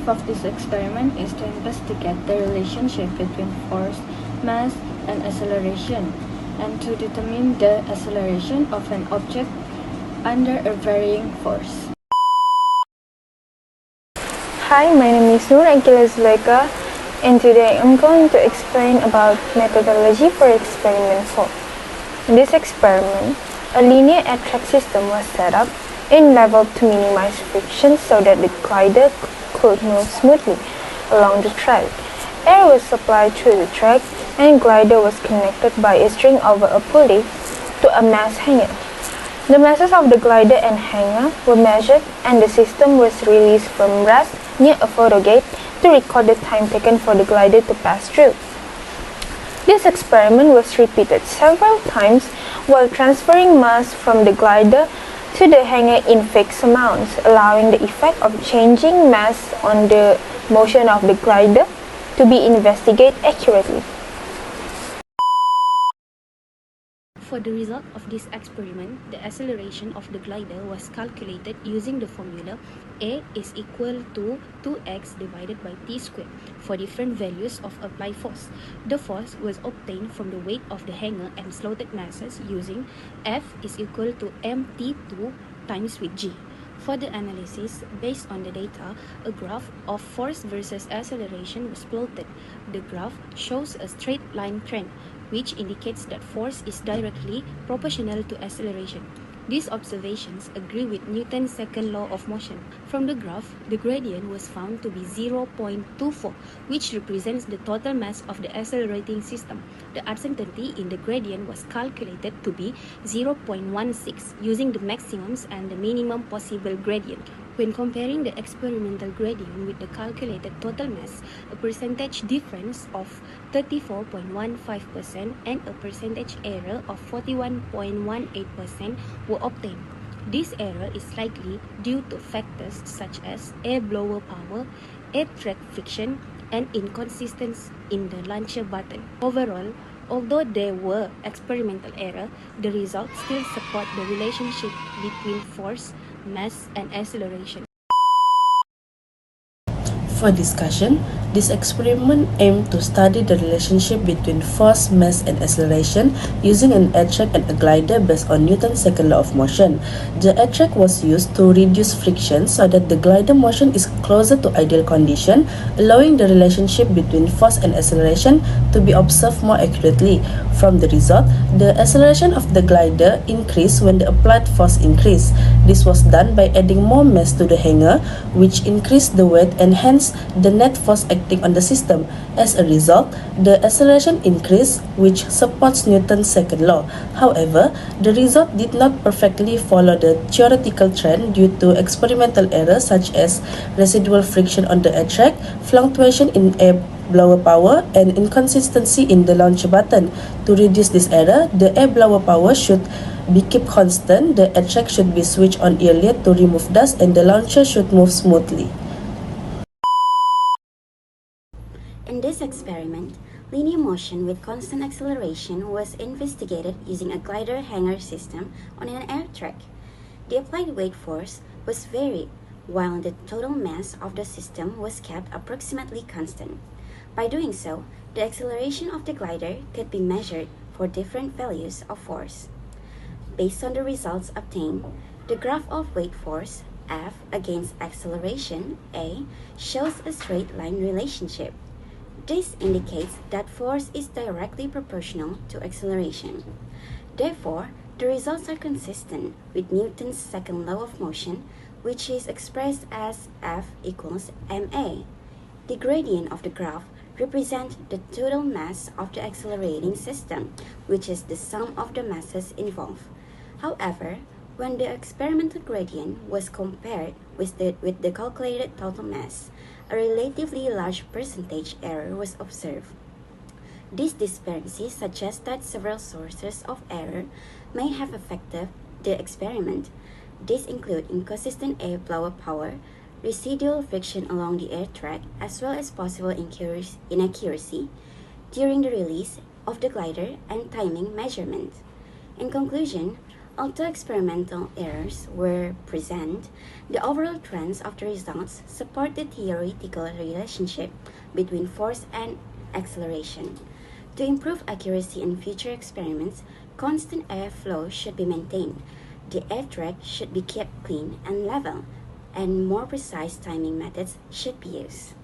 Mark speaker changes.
Speaker 1: of this experiment is to investigate the relationship between force, mass, and acceleration, and to determine the acceleration of an object under a varying force.
Speaker 2: Hi, my name is Nur Angeles Zuleika, and today I'm going to explain about methodology for experiment 4. In this experiment, a linear air track system was set up and leveled to minimize friction so that the glider could move smoothly along the track. Air was supplied through the track and glider was connected by a string over a pulley to a mass hanger. The masses of the glider and hanger were measured and the system was released from rest near a photo gate to record the time taken for the glider to pass through. This experiment was repeated several times while transferring mass from the glider to the hanger in fixed amounts, allowing the effect of changing mass on the motion of the glider to be investigated accurately.
Speaker 3: For the result of this experiment, the acceleration of the glider was calculated using the formula A is equal to 2x divided by t squared for different values of applied force. The force was obtained from the weight of the hanger and slotted masses using F is equal to mt2 times with g. For the analysis, based on the data, a graph of force versus acceleration was plotted. The graph shows a straight line trend, which indicates that force is directly proportional to acceleration. These observations agree with Newton's second law of motion. From the graph, the gradient was found to be 0.24, which represents the total mass of the accelerating system. The uncertainty in the gradient was calculated to be 0.16 using the maximums and the minimum possible gradient. When comparing the experimental gradient with the calculated total mass, a percentage difference of 34.15% and a percentage error of 41.18% were obtained. This error is likely due to factors such as air blower power, air track friction, and inconsistency in the launcher button. Overall, although there were experimental errors, the results still support the relationship between force, mass, and acceleration.
Speaker 4: For discussion, this experiment aimed to study the relationship between force, mass, and acceleration using an air track and a glider based on Newton's second law of motion. The air track was used to reduce friction so that the glider motion is closer to ideal condition, allowing the relationship between force and acceleration to be observed more accurately. From the result, the acceleration of the glider increased when the applied force increased. This was done by adding more mass to the hanger, which increased the weight and hence the net force acting on the system. As a result, the acceleration increased, which supports Newton's second law. However, the result did not perfectly follow the theoretical trend due to experimental errors such as residual friction on the air track, fluctuation in air blower power, and inconsistency in the launcher button. To reduce this error, the air blower power should be kept constant, the air track should be switched on earlier to remove dust, and the launcher should move smoothly.
Speaker 5: In this experiment, linear motion with constant acceleration was investigated using a glider hanger system on an air track. The applied weight force was varied, while the total mass of the system was kept approximately constant. By doing so, the acceleration of the glider could be measured for different values of force. Based on the results obtained, the graph of weight force, F, against acceleration, A, shows a straight line relationship. This indicates that force is directly proportional to acceleration. Therefore, the results are consistent with Newton's second law of motion, which is expressed as F equals ma. The gradient of the graph represents the total mass of the accelerating system, which is the sum of the masses involved. However, when the experimental gradient was compared with the calculated total mass, a relatively large percentage error was observed. This disparity suggests that several sources of error may have affected the experiment. These include inconsistent air blower power, residual friction along the air track, as well as possible inaccuracy during the release of the glider and timing measurement. In conclusion, Although experimental errors were present, the overall trends of the results support the theoretical relationship between force and acceleration. To improve accuracy in future experiments, constant air flow should be maintained. The air track should be kept clean and level, and more precise timing methods should be used.